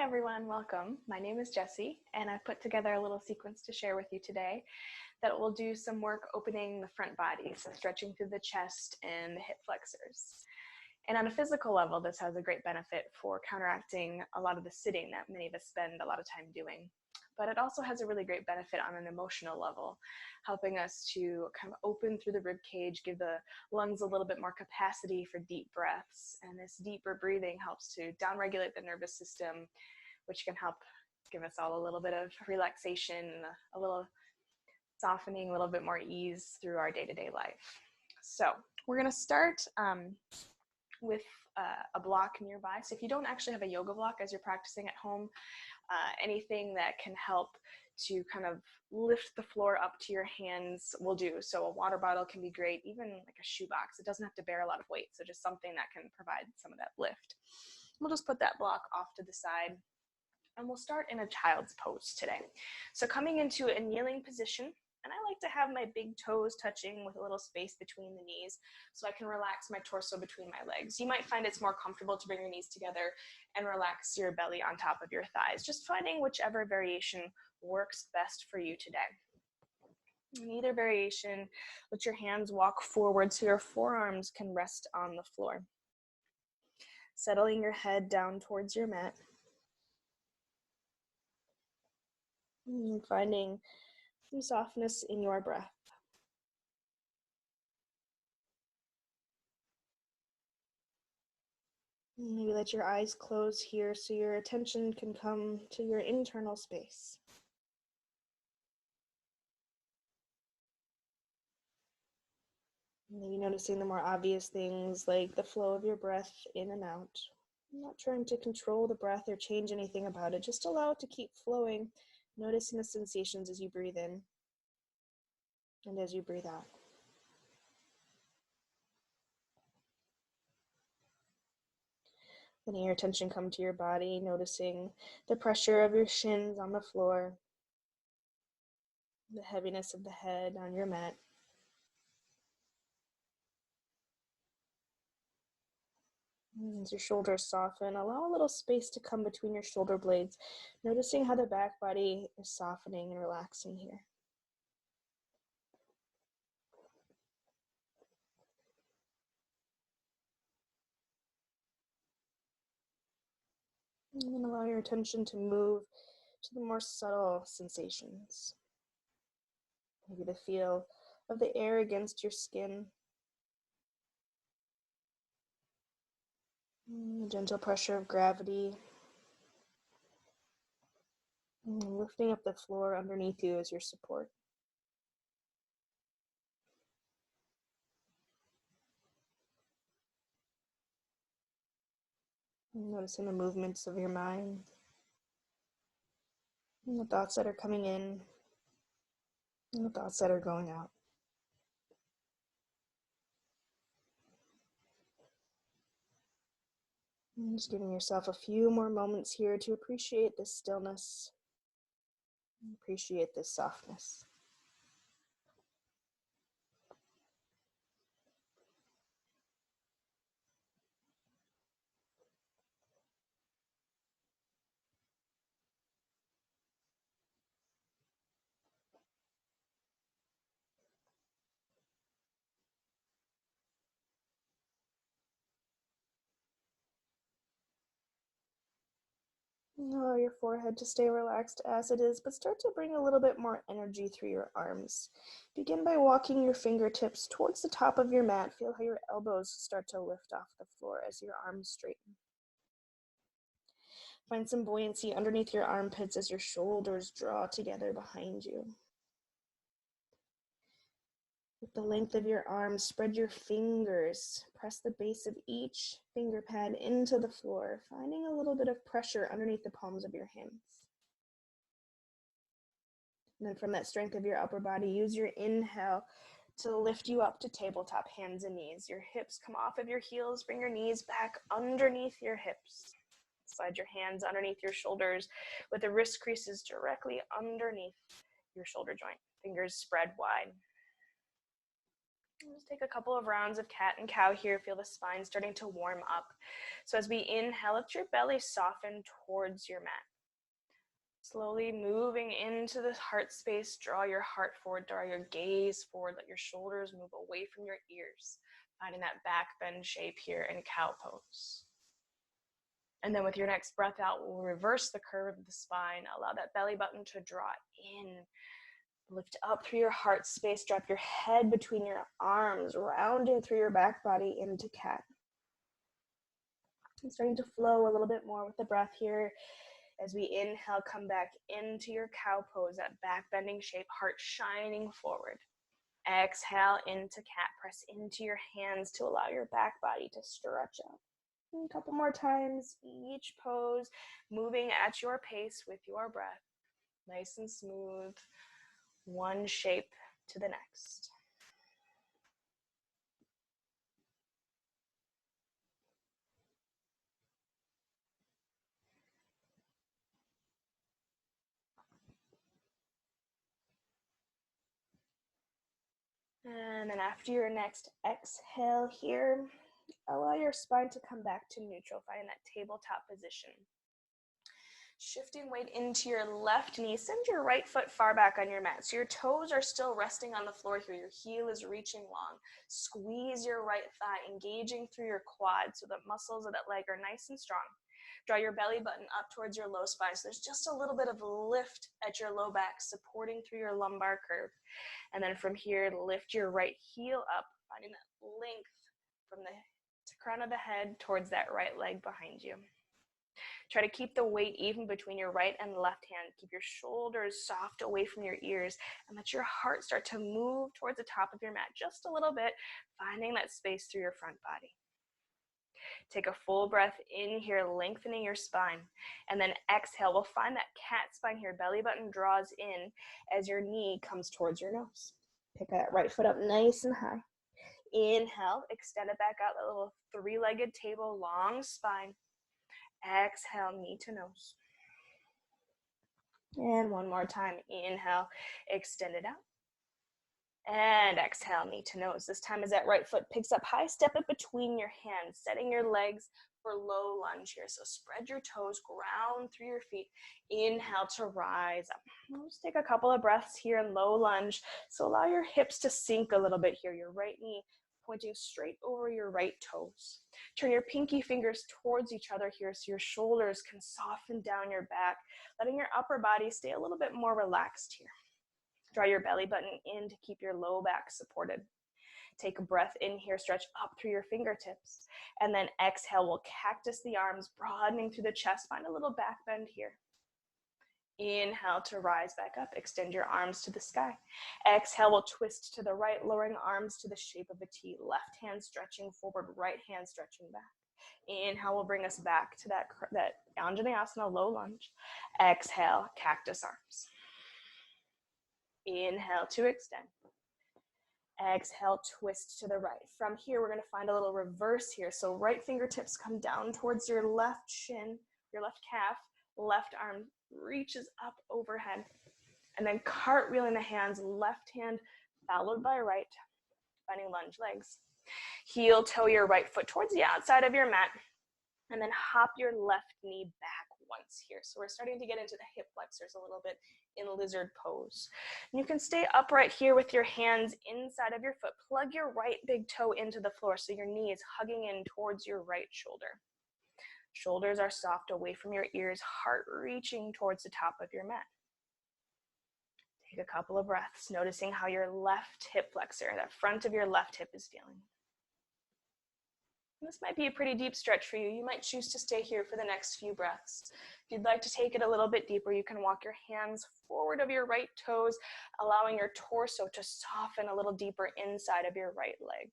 everyone, welcome. My name is Jessie, and I've put together a little sequence to share with you today that will do some work opening the front body, so stretching through the chest and the hip flexors. And on a physical level, this has a great benefit for counteracting a lot of the sitting that many of us spend a lot of time doing. But it also has a really great benefit on an emotional level, helping us to kind of open through the rib cage, give the lungs a little bit more capacity for deep breaths. And this deeper breathing helps to downregulate the nervous system, which can help give us all a little bit of relaxation, a little softening, a little bit more ease through our day-to-day life. So we're going to start with a block nearby. So if you don't actually have a yoga block as you're practicing at home, anything that can help to kind of lift the floor up to your hands will do. So a water bottle can be great, even like a shoebox. It doesn't have to bear a lot of weight, so just something that can provide some of that lift. We'll just put that block off to the side, and we'll start in a child's pose today. So coming into a kneeling position, and I like to have my big toes touching with a little space between the knees so I can relax my torso between my legs. You might find it's more comfortable to bring your knees together and relax your belly on top of your thighs, just finding whichever variation works best for you today. In either variation, let your hands walk forward so your forearms can rest on the floor. Settling your head down towards your mat. And finding some softness in your breath. Maybe let your eyes close here so your attention can come to your internal space. Maybe noticing the more obvious things like the flow of your breath in and out. I'm not trying to control the breath or change anything about it. Just allow it to keep flowing, noticing the sensations as you breathe in and as you breathe out. Letting your attention come to your body, noticing the pressure of your shins on the floor, the heaviness of the head on your mat. As your shoulders soften, allow a little space to come between your shoulder blades, noticing how the back body is softening and relaxing here. And then allow your attention to move to the more subtle sensations. Maybe the feel of the air against your skin. The gentle pressure of gravity. And lifting up the floor underneath you as your support. Noticing the movements of your mind and the thoughts that are coming in and the thoughts that are going out. And just giving yourself a few more moments here to appreciate this stillness, appreciate this softness. Allow your forehead to stay relaxed as it is, but start to bring a little bit more energy through your arms. Begin by walking your fingertips towards the top of your mat. Feel how your elbows start to lift off the floor as your arms straighten. Find some buoyancy underneath your armpits as your shoulders draw together behind you. With the length of your arms, spread your fingers. Press the base of each finger pad into the floor, finding a little bit of pressure underneath the palms of your hands. And then from that strength of your upper body, use your inhale to lift you up to tabletop, hands and knees. Your hips come off of your heels. Bring your knees back underneath your hips. Slide your hands underneath your shoulders with the wrist creases directly underneath your shoulder joint. Fingers spread wide. Just take a couple of rounds of cat and cow here. Feel the spine starting to warm up. So as we inhale, let your belly soften towards your mat. Slowly moving into the heart space, draw your heart forward, draw your gaze forward, let your shoulders move away from your ears, finding that back bend shape here in cow pose. And then with your next breath out, we'll reverse the curve of the spine, allow that belly button to draw in. Lift up through your heart space, drop your head between your arms, rounding through your back body into cat. And starting to flow a little bit more with the breath here. As we inhale, come back into your cow pose, that back bending shape, heart shining forward. Exhale into cat, press into your hands to allow your back body to stretch out. And a couple more times, each pose, moving at your pace with your breath. Nice and smooth. One shape to the next. And then after your next exhale here, allow your spine to come back to neutral, finding that tabletop position. Shifting weight into your left knee, send your right foot far back on your mat. So your toes are still resting on the floor here. Your heel is reaching long. Squeeze your right thigh, engaging through your quad so the muscles of that leg are nice and strong. Draw your belly button up towards your low spine. So there's just a little bit of lift at your low back, supporting through your lumbar curve. And then from here, lift your right heel up, finding that length from the crown of the head towards that right leg behind you. Try to keep the weight even between your right and left hand. Keep your shoulders soft away from your ears and let your heart start to move towards the top of your mat just a little bit, finding that space through your front body. Take a full breath in here, lengthening your spine, and then exhale. We'll find that cat spine here. Belly button draws in as your knee comes towards your nose. Pick that right foot up nice and high. Inhale, extend it back out, that little three-legged table, long spine. Exhale, knee to nose. And one more time. Inhale, extend it out. And exhale, knee to nose. This time as that right foot picks up high, step it between your hands, setting your legs for low lunge here. So spread your toes, ground through your feet. Inhale to rise up. Let's take a couple of breaths here in low lunge. So allow your hips to sink a little bit here. Your right knee pointing straight over your right toes. Turn your pinky fingers towards each other here so your shoulders can soften down your back, letting your upper body stay a little bit more relaxed here. Draw your belly button in to keep your low back supported. Take a breath in here, stretch up through your fingertips, and then exhale. We'll cactus the arms, broadening through the chest. Find a little back bend here. Inhale to rise back up. Extend your arms to the sky. Exhale, we'll twist to the right, lowering arms to the shape of a T. Left hand stretching forward, right hand stretching back. Inhale will bring us back to that Anjaneyasana low lunge. Exhale, cactus arms. Inhale to extend. Exhale, twist to the right. From here, we're going to find a little reverse here. So right fingertips come down towards your left shin, your left calf. Left arm reaches up overhead. And then cartwheeling the hands, left hand followed by right, finding lunge legs. Heel toe your right foot towards the outside of your mat. And then hop your left knee back once here. So we're starting to get into the hip flexors a little bit in lizard pose. And you can stay upright here with your hands inside of your foot. Plug your right big toe into the floor so your knee is hugging in towards your right shoulder. Shoulders are soft away from your ears, heart reaching towards the top of your mat. Take a couple of breaths, noticing how your left hip flexor, that front of your left hip is feeling. This might be a pretty deep stretch for you. You might choose to stay here for the next few breaths. If you'd like to take it a little bit deeper, you can walk your hands forward of your right toes, allowing your torso to soften a little deeper inside of your right leg.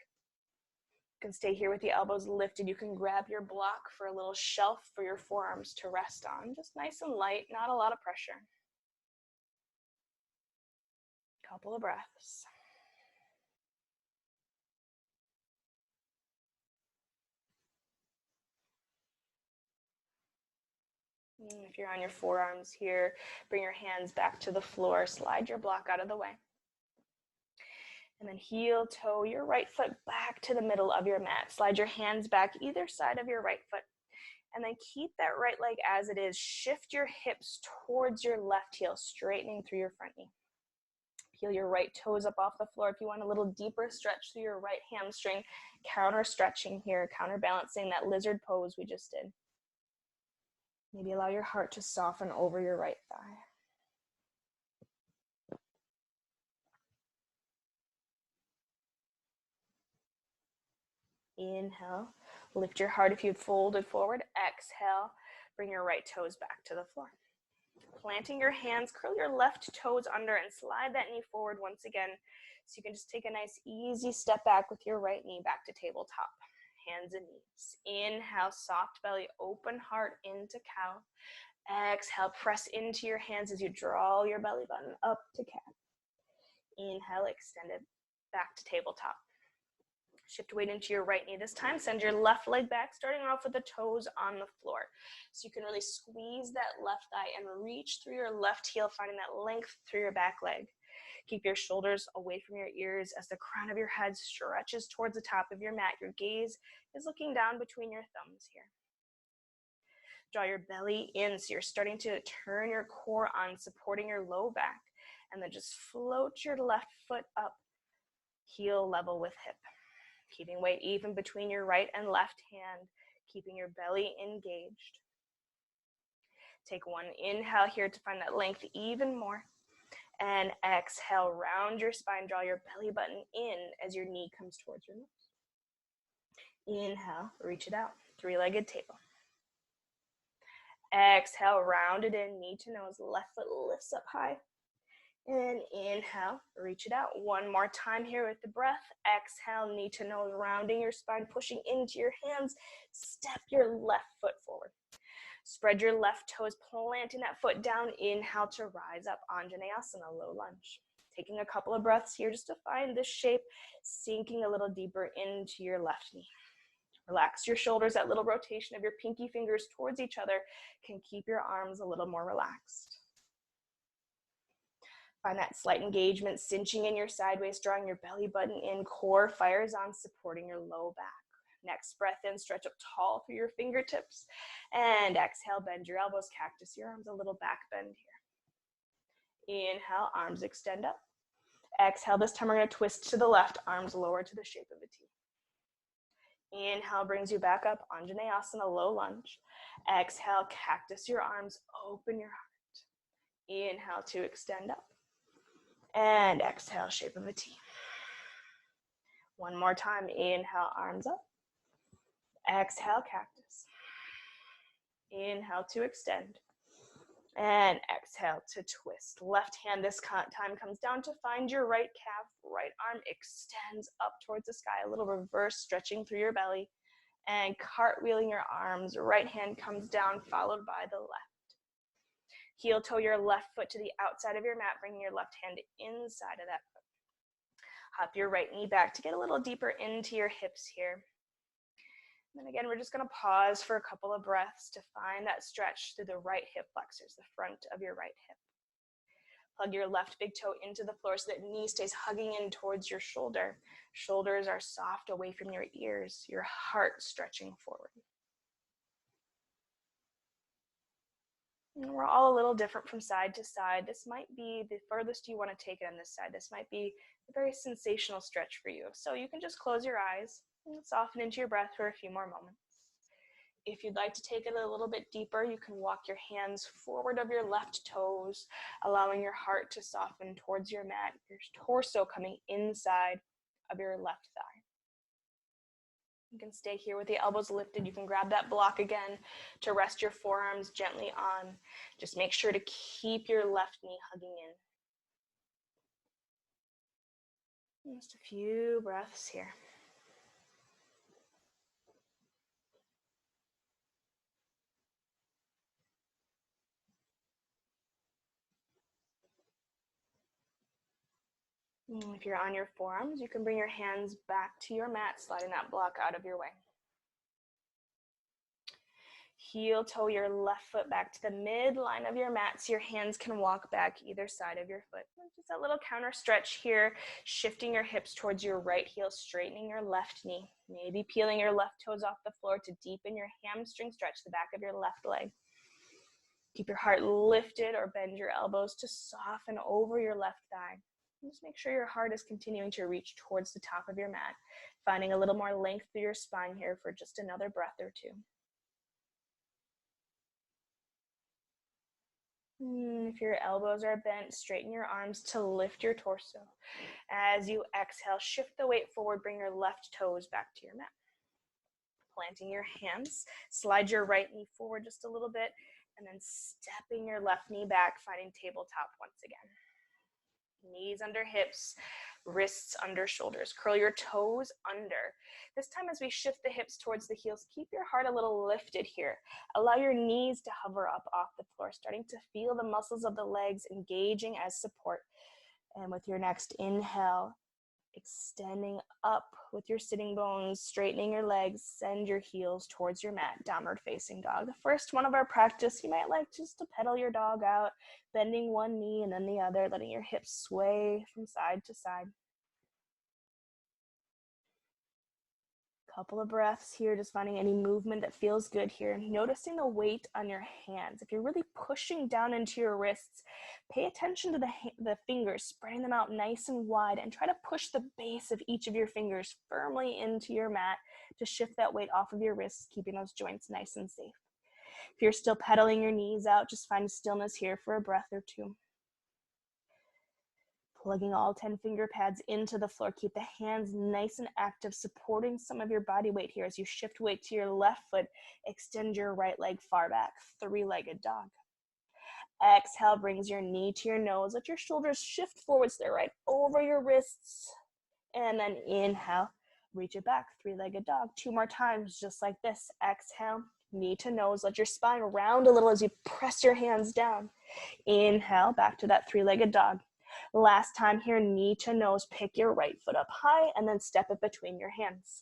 You can stay here with the elbows lifted. You can grab your block for a little shelf for your forearms to rest on. Just nice and light, not a lot of pressure. Couple of breaths. If you're on your forearms here, bring your hands back to the floor. Slide your block out of the way. And then heel toe your right foot back to the middle of your mat. Slide your hands back either side of your right foot. And then keep that right leg as it is. Shift your hips towards your left heel, straightening through your front knee. Peel your right toes up off the floor. If you want a little deeper stretch through your right hamstring, counter stretching here, counterbalancing that lizard pose we just did. Maybe allow your heart to soften over your right thigh. Inhale, lift your heart if you'd folded forward. Exhale, bring your right toes back to the floor. Planting your hands, curl your left toes under and slide that knee forward once again. So you can just take a nice easy step back with your right knee back to tabletop. Hands and knees. Inhale, soft belly, open heart into cow. Exhale, press into your hands as you draw your belly button up to cat. Inhale, extend it back to tabletop. Shift weight into your right knee this time. Send your left leg back, starting off with the toes on the floor. So you can really squeeze that left thigh and reach through your left heel, finding that length through your back leg. Keep your shoulders away from your ears as the crown of your head stretches towards the top of your mat. Your gaze is looking down between your thumbs here. Draw your belly in, so you're starting to turn your core on, supporting your low back. And then just float your left foot up, heel level with hip. Keeping weight even between your right and left hand, keeping your belly engaged. Take one inhale here to find that length even more. And exhale, round your spine, draw your belly button in as your knee comes towards your nose. Inhale, reach it out, three-legged table. Exhale, round it in, knee to nose, left foot lifts up high. And inhale, reach it out. One more time here with the breath. Exhale, knee to nose, rounding your spine, pushing into your hands. Step your left foot forward. Spread your left toes, planting that foot down. Inhale to rise up, Anjaneyasana, low lunge. Taking a couple of breaths here just to find this shape, sinking a little deeper into your left knee. Relax your shoulders. That little rotation of your pinky fingers towards each other can keep your arms a little more relaxed. Find that slight engagement, cinching in your sideways, drawing your belly button in, core fires on, supporting your low back. Next breath in, stretch up tall through your fingertips. And exhale, bend your elbows, cactus your arms, a little back bend here. Inhale, arms extend up. Exhale, this time we're going to twist to the left, arms lower to the shape of a T. Inhale brings you back up, Anjaneyasana, low lunge. Exhale, cactus your arms, open your heart. Inhale to extend up. And exhale, shape of a T. One more time, inhale, arms up. Exhale, cactus. Inhale to extend. And exhale to twist. Left hand this time comes down to find your right calf. Right arm extends up towards the sky. A little reverse stretching through your belly. And cartwheeling your arms. Right hand comes down, followed by the left. Heel toe your left foot to the outside of your mat, bringing your left hand inside of that foot. Hop your right knee back to get a little deeper into your hips here. And then again, we're just going to pause for a couple of breaths to find that stretch through the right hip flexors, the front of your right hip. Plug your left big toe into the floor so that knee stays hugging in towards your shoulder. Shoulders are soft away from your ears, your heart stretching forward. And we're all a little different from side to side. This might be the furthest you want to take it on this side. This might be a very sensational stretch for you. So you can just close your eyes and soften into your breath for a few more moments. If you'd like to take it a little bit deeper, you can walk your hands forward of your left toes, allowing your heart to soften towards your mat, your torso coming inside of your left thigh. You can stay here with the elbows lifted. You can grab that block again to rest your forearms gently on. Just make sure to keep your left knee hugging in. Just a few breaths here. If you're on your forearms, you can bring your hands back to your mat, sliding that block out of your way. Heel toe your left foot back to the midline of your mat so your hands can walk back either side of your foot. Just that little counter stretch here, shifting your hips towards your right heel, straightening your left knee, maybe peeling your left toes off the floor to deepen your hamstring stretch, the back of your left leg. Keep your heart lifted or bend your elbows to soften over your left thigh. And just make sure your heart is continuing to reach towards the top of your mat, finding a little more length through your spine here for just another breath or two. If your elbows are bent, straighten your arms to lift your torso. As you exhale, shift the weight forward, bring your left toes back to your mat. Planting your hands, slide your right knee forward just a little bit, and then stepping your left knee back, finding tabletop once again. Knees under hips, wrists under shoulders. Curl your toes under. This time as we shift the hips towards the heels, keep your heart a little lifted here. Allow your knees to hover up off the floor, starting to feel the muscles of the legs engaging as support. And with your next inhale, extending up with your sitting bones, straightening your legs, send your heels towards your mat, downward facing dog. The first one of our practice, you might like just to pedal your dog out, bending one knee and then the other, letting your hips sway from side to side. Couple of breaths here, just finding any movement that feels good here. Noticing the weight on your hands. If you're really pushing down into your wrists, pay attention to the fingers, spreading them out nice and wide, and try to push the base of each of your fingers firmly into your mat to shift that weight off of your wrists, keeping those joints nice and safe. If you're still pedaling your knees out, just find stillness here for a breath or two. Plugging all 10 finger pads into the floor. Keep the hands nice and active, supporting some of your body weight here. As you shift weight to your left foot, extend your right leg far back, three-legged dog. Exhale, brings your knee to your nose. Let your shoulders shift forwards to the right over your wrists. And then inhale, reach it back, three-legged dog. 2 more times, just like this. Exhale, knee to nose. Let your spine round a little as you press your hands down. Inhale, back to that three-legged dog. Last time here, knee to nose, pick your right foot up high and then step it between your hands.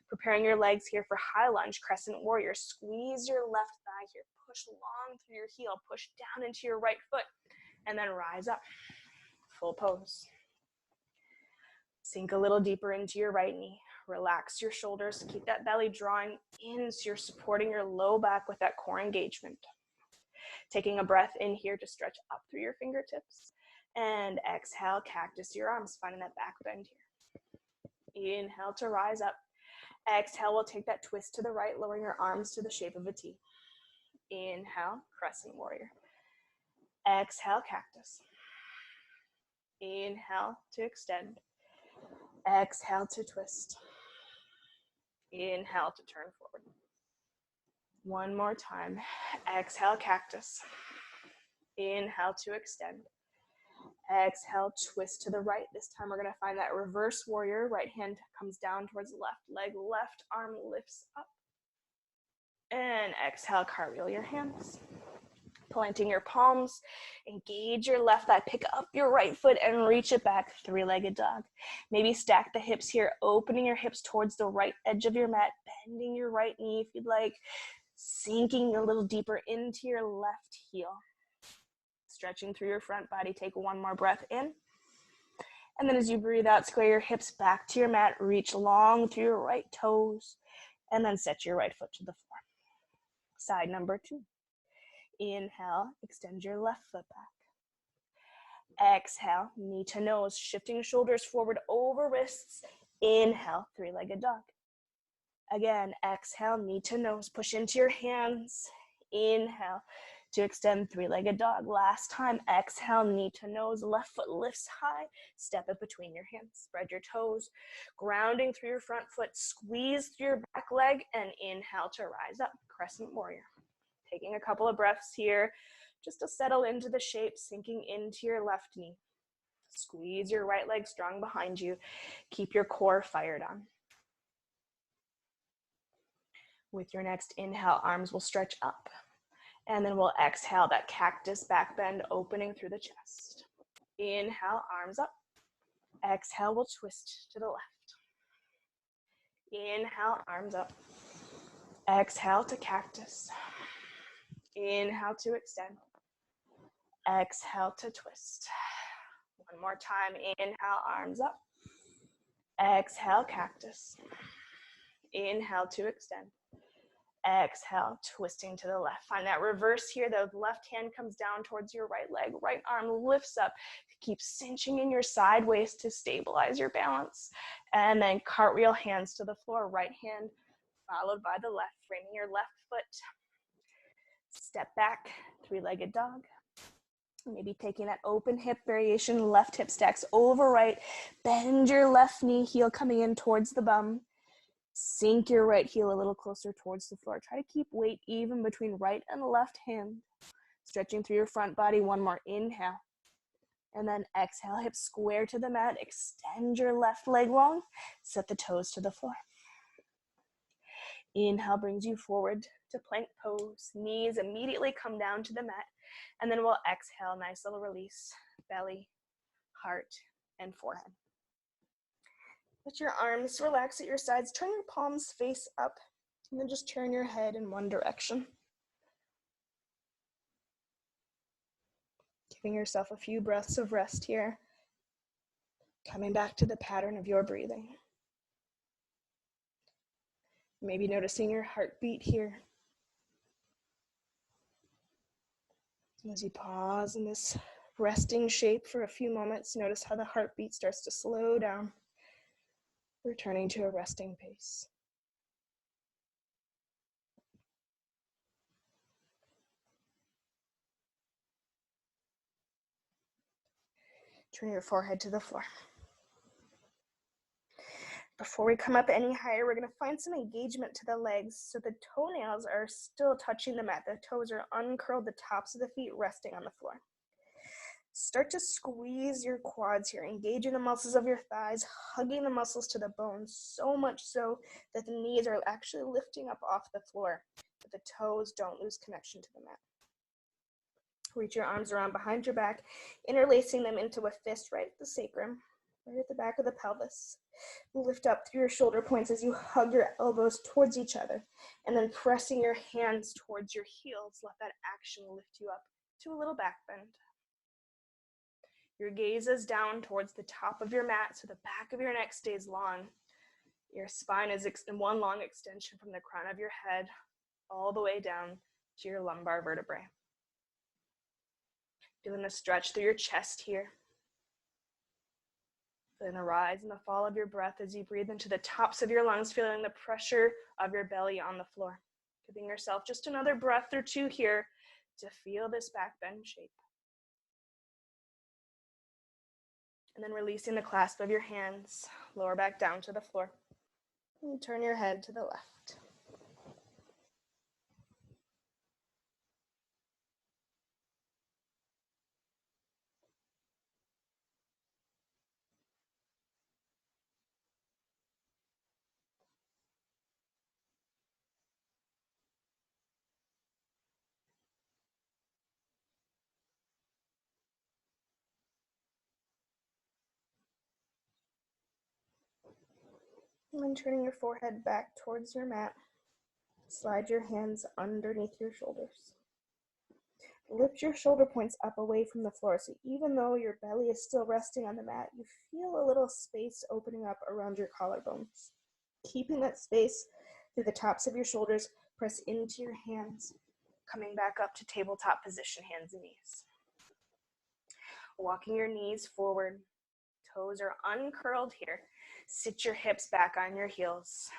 Preparing your legs here for high lunge, crescent warrior. Squeeze your left thigh here, push long through your heel, push down into your right foot, and then rise up. Full pose. Sink a little deeper into your right knee. Relax your shoulders, keep that belly drawing in so you're supporting your low back with that core engagement. Taking a breath in here to stretch up through your fingertips. And exhale, cactus your arms, finding that back bend here. Inhale to rise up. Exhale, we'll take that twist to the right, lowering your arms to the shape of a T. Inhale, crescent warrior. Exhale, cactus. Inhale to extend. Exhale to twist. Inhale to turn forward. One more time. Exhale, cactus. Inhale to extend. Exhale, twist to the right. This time we're going to find that reverse warrior. Right hand comes down towards the left leg. Left arm lifts up. And exhale, cartwheel your hands. Planting your palms. Engage your left thigh. Pick up your right foot and reach it back. Three-legged dog. Maybe stack the hips here. Opening your hips towards the right edge of your mat. Bending your right knee if you'd like. Sinking a little deeper into your left heel. Stretching through your front body. Take one more breath in. And then as you breathe out, square your hips back to your mat. Reach long through your right toes. And then set your right foot to the floor. Side number 2. Inhale, extend your left foot back. Exhale, knee to nose, shifting shoulders forward over wrists. Inhale, three-legged dog. Again, exhale, knee to nose, push into your hands. Inhale to extend, three-legged dog. Last time, exhale, knee to nose, left foot lifts high, step it between your hands. Spread your toes, grounding through your front foot, squeeze through your back leg, and inhale to rise up, crescent warrior. Taking a couple of breaths here, just to settle into the shape, sinking into your left knee. Squeeze your right leg strong behind you. Keep your core fired on. With your next inhale, arms will stretch up. And then we'll exhale that cactus back bend, opening through the chest. Inhale, arms up. Exhale, we'll twist to the left. Inhale, arms up. Exhale to cactus. Inhale to extend. Exhale to twist. One more time, inhale, arms up. Exhale, cactus. Inhale to extend. Exhale, twisting to the left. Find that reverse here. The left hand comes down towards your right leg. Right arm lifts up. Keep cinching in your side waist to stabilize your balance. And then cartwheel, hands to the floor. Right hand followed by the left, framing your left foot. Step back, three-legged dog. Maybe taking that open hip variation, left hip stacks over right. Bend your left knee, heel coming in towards the bum. Sink your right heel a little closer towards the floor. Try to keep weight even between right and left hand. Stretching through your front body. One more inhale. And then exhale, hips square to the mat. Extend your left leg long. Set the toes to the floor. Inhale brings you forward to plank pose. Knees immediately come down to the mat. And then we'll exhale, nice little release. Belly, heart, and forehead. Let your arms relax at your sides. Turn your palms face up. And then just turn your head in one direction. Giving yourself a few breaths of rest here. Coming back to the pattern of your breathing. Maybe noticing your heartbeat here. As you pause in this resting shape for a few moments, notice how the heartbeat starts to slow down, returning to a resting pace. Turn your forehead to the floor. Before we come up any higher, we're going to find some engagement to the legs so the toenails are still touching the mat. The toes are uncurled, the tops of the feet resting on the floor. Start to squeeze your quads here, engaging the muscles of your thighs, hugging the muscles to the bones, so much so that the knees are actually lifting up off the floor, but the toes don't lose connection to the mat. Reach your arms around behind your back, interlacing them into a fist right at the sacrum, right at the back of the pelvis. Lift up through your shoulder points as you hug your elbows towards each other, and then pressing your hands towards your heels, let that action lift you up to a little back bend. Your gaze is down towards the top of your mat so the back of your neck stays long. Your spine is in one long extension from the crown of your head all the way down to your lumbar vertebrae. Feeling the stretch through your chest here. Feeling the rise and the fall of your breath as you breathe into the tops of your lungs, feeling the pressure of your belly on the floor. Giving yourself just another breath or two here to feel this back bend shape. And then releasing the clasp of your hands, lower back down to the floor. And turn your head to the left. And then turning your forehead back towards your mat, slide your hands underneath your shoulders. Lift your shoulder points up away from the floor, so even though your belly is still resting on the mat, you feel a little space opening up around your collarbones. Keeping that space through the tops of your shoulders, press into your hands, coming back up to tabletop position, hands and knees. Walking your knees forward, toes are uncurled here. Sit your hips back on your heels.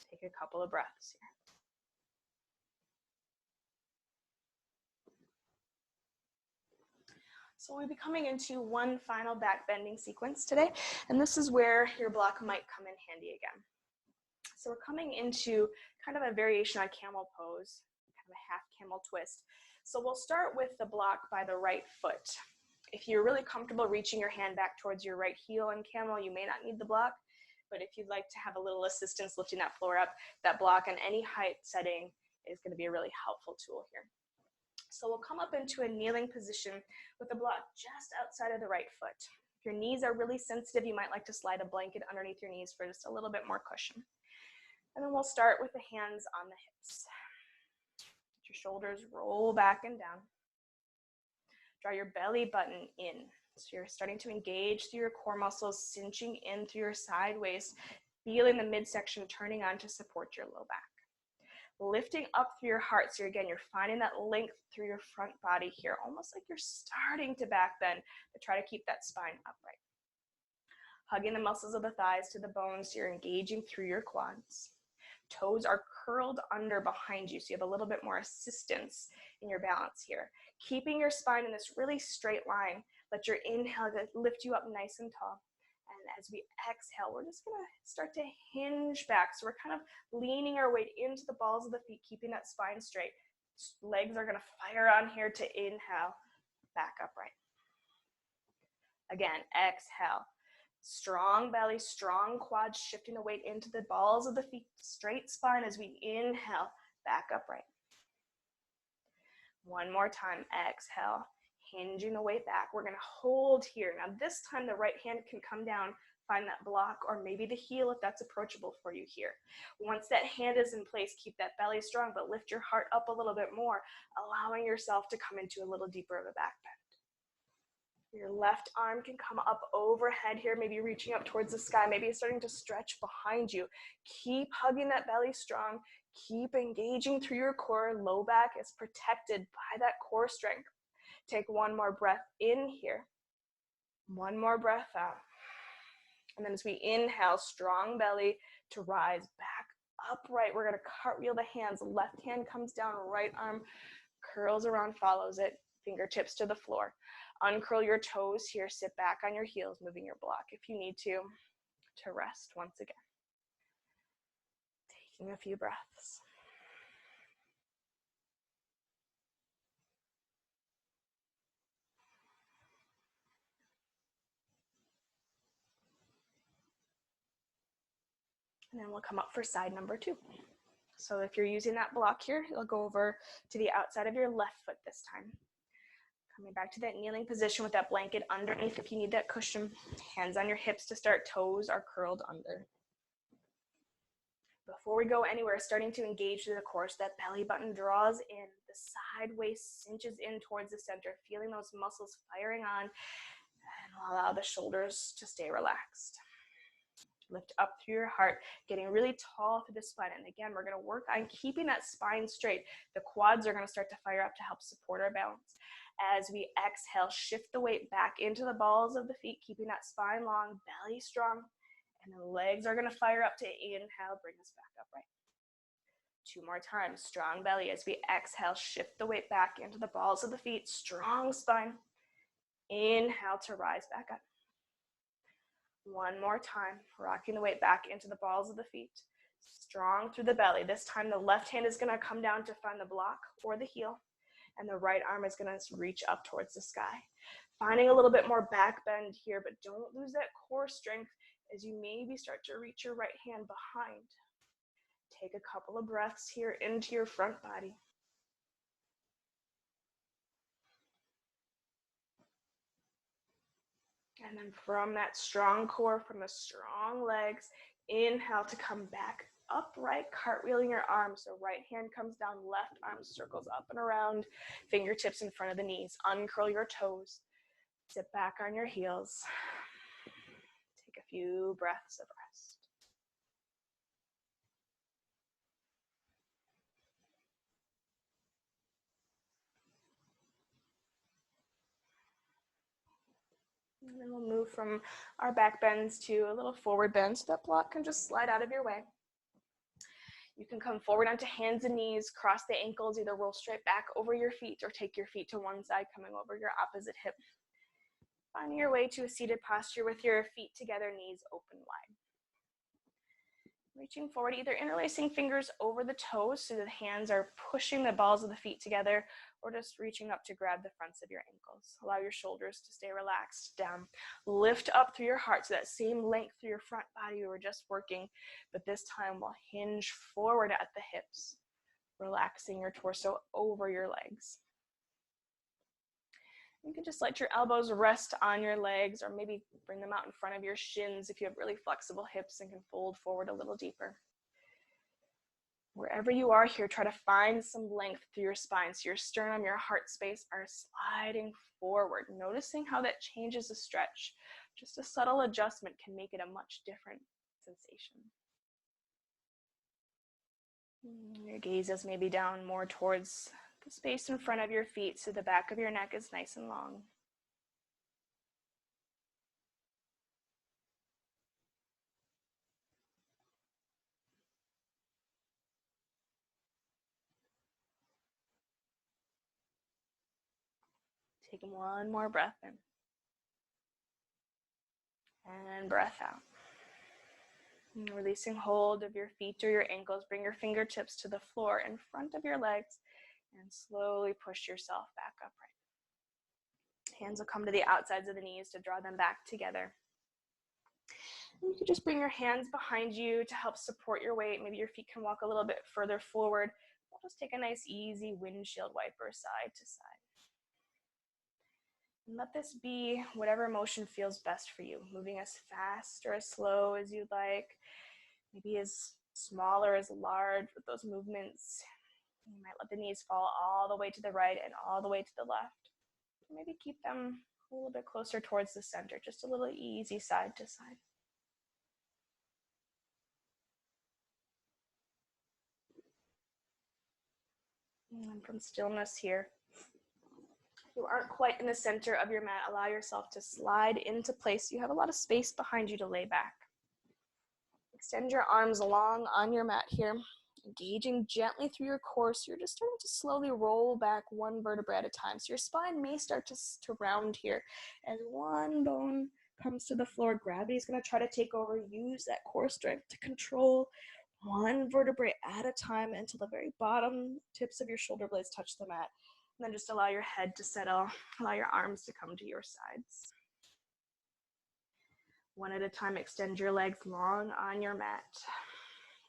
Take a couple of breaths here. So we'll be coming into one final back bending sequence today, and this is where your block might come in handy again. So we're coming into kind of a variation on camel pose, kind of a half camel twist. So we'll start with the block by the right foot. If you're really comfortable reaching your hand back towards your right heel in camel, you may not need the block, but if you'd like to have a little assistance lifting that floor up, that block on any height setting is going to be a really helpful tool here. So we'll come up into a kneeling position with the block just outside of the right foot. If your knees are really sensitive, you might like to slide a blanket underneath your knees for just a little bit more cushion. And then we'll start with the hands on the hips. Let your shoulders roll back and down. Draw your belly button in. So you're starting to engage through your core muscles, cinching in through your side waist, feeling the midsection turning on to support your low back. Lifting up through your heart. So again, you're finding that length through your front body here, almost like you're starting to back bend, but try to keep that spine upright. Hugging the muscles of the thighs to the bones, so you're engaging through your quads. Toes are curled under behind you, so you have a little bit more assistance in your balance here. Keeping your spine in this really straight line. Let your inhale lift you up nice and tall. And as we exhale, we're just gonna start to hinge back. So we're kind of leaning our weight into the balls of the feet, keeping that spine straight. Legs are gonna fire on here to inhale, back upright. Again, exhale. Strong belly, strong quads, shifting the weight into the balls of the feet, straight spine as we inhale, back upright. One more time, exhale, hinging the weight back. We're gonna hold here. Now this time the right hand can come down, find that block, or maybe the heel if that's approachable for you here. Once that hand is in place, keep that belly strong, but lift your heart up a little bit more, allowing yourself to come into a little deeper of a back bend. Your left arm can come up overhead here, maybe reaching up towards the sky, maybe it's starting to stretch behind you. Keep hugging that belly strong. Keep engaging through your core. Low back is protected by that core strength. Take one more breath in here. One more breath out. And then as we inhale, strong belly to rise back upright. We're going to cartwheel the hands. Left hand comes down, right arm curls around, follows it, fingertips to the floor. Uncurl your toes here, sit back on your heels, moving your block if you need to rest once again. Taking a few breaths. And then we'll come up for side number 2. So if you're using that block here, you'll go over to the outside of your left foot this time. Coming back to that kneeling position with that blanket underneath if you need that cushion. Hands on your hips to start, toes are curled under. Before we go anywhere, starting to engage through the core, so that belly button draws in, the side waist cinches in towards the center, feeling those muscles firing on, and allow the shoulders to stay relaxed. Lift up through your heart, getting really tall through the spine. And again, we're going to work on keeping that spine straight. The quads are going to start to fire up to help support our balance. As we exhale, shift the weight back into the balls of the feet, keeping that spine long, belly strong. And the legs are going to fire up to inhale, bring us back upright. 2 more times, strong belly. As we exhale, shift the weight back into the balls of the feet, strong spine. Inhale to rise back up. 1 more time, rocking the weight back into the balls of the feet. Strong through the belly. This time the left hand is going to come down to find the block or the heel, and the right arm is going to reach up towards the sky. Finding a little bit more back bend here, but don't lose that core strength as you maybe start to reach your right hand behind. Take a couple of breaths here into your front body. And then from that strong core, from the strong legs, inhale to come back upright, cartwheeling your arms. So right hand comes down, left arm circles up and around, fingertips in front of the knees. Uncurl your toes. Sit back on your heels. Take a few breaths of rest. And then we'll move from our back bends to a little forward bend, so that block can just slide out of your way. You can come forward onto hands and knees, cross the ankles, either roll straight back over your feet or take your feet to one side, coming over your opposite hip. Finding your way to a seated posture with your feet together, knees open wide. Reaching forward, either interlacing fingers over the toes so the hands are pushing the balls of the feet together, or just reaching up to grab the fronts of your ankles. Allow your shoulders to stay relaxed down. Lift up through your heart, so that same length through your front body we were just working, but this time we'll hinge forward at the hips, relaxing your torso over your legs. You can just let your elbows rest on your legs, or maybe bring them out in front of your shins if you have really flexible hips and can fold forward a little deeper. Wherever you are here, try to find some length through your spine. So your sternum, your heart space are sliding forward, noticing how that changes the stretch. Just a subtle adjustment can make it a much different sensation. Your gaze is maybe down more towards the space in front of your feet, so the back of your neck is nice and long. Take one more breath in. And breath out. And releasing hold of your feet or your ankles, bring your fingertips to the floor in front of your legs and slowly push yourself back upright. Hands will come to the outsides of the knees to draw them back together. And you can just bring your hands behind you to help support your weight. Maybe your feet can walk a little bit further forward. We'll just take a nice easy windshield wiper side to side. And let this be whatever motion feels best for you, moving as fast or as slow as you'd like, maybe as small or as large with those movements. You might let the knees fall all the way to the right and all the way to the left. Maybe keep them a little bit closer towards the center, just a little easy side to side. And from stillness here, if you aren't quite in the center of your mat, allow yourself to slide into place. You have a lot of space behind you to lay back. Extend your arms long on your mat here, engaging gently through your core. So you're just starting to slowly roll back one vertebra at a time. So your spine may start to round here. As one bone comes to the floor, gravity is going to try to take over. Use that core strength to control one vertebrae at a time until the very bottom tips of your shoulder blades touch the mat. And then just allow your head to settle, allow your arms to come to your sides. One at a time, extend your legs long on your mat.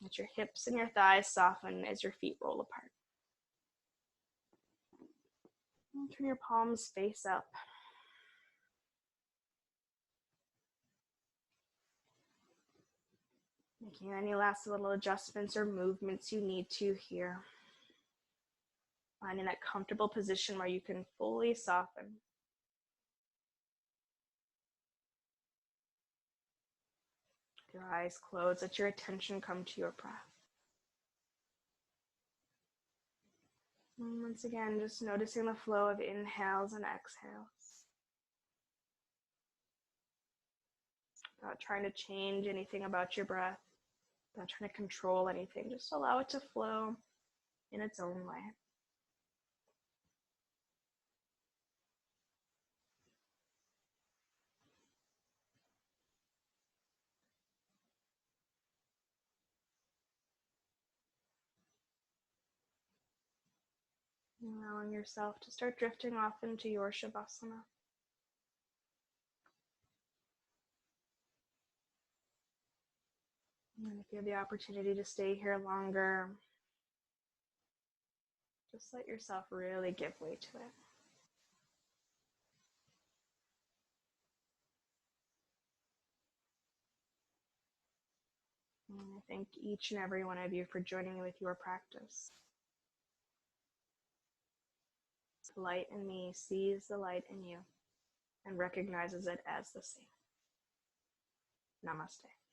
Let your hips and your thighs soften as your feet roll apart. And turn your palms face up. Making any last little adjustments or movements you need to here. Finding that comfortable position where you can fully soften. With your eyes closed, let your attention come to your breath. And once again, just noticing the flow of inhales and exhales. Not trying to change anything about your breath. Not trying to control anything. Just allow it to flow in its own way. Allowing yourself to start drifting off into your Shavasana. And if you have the opportunity to stay here longer, just let yourself really give way to it. And I thank each and every one of you for joining me with your practice. The light in me sees the light in you and recognizes it as the same. Namaste.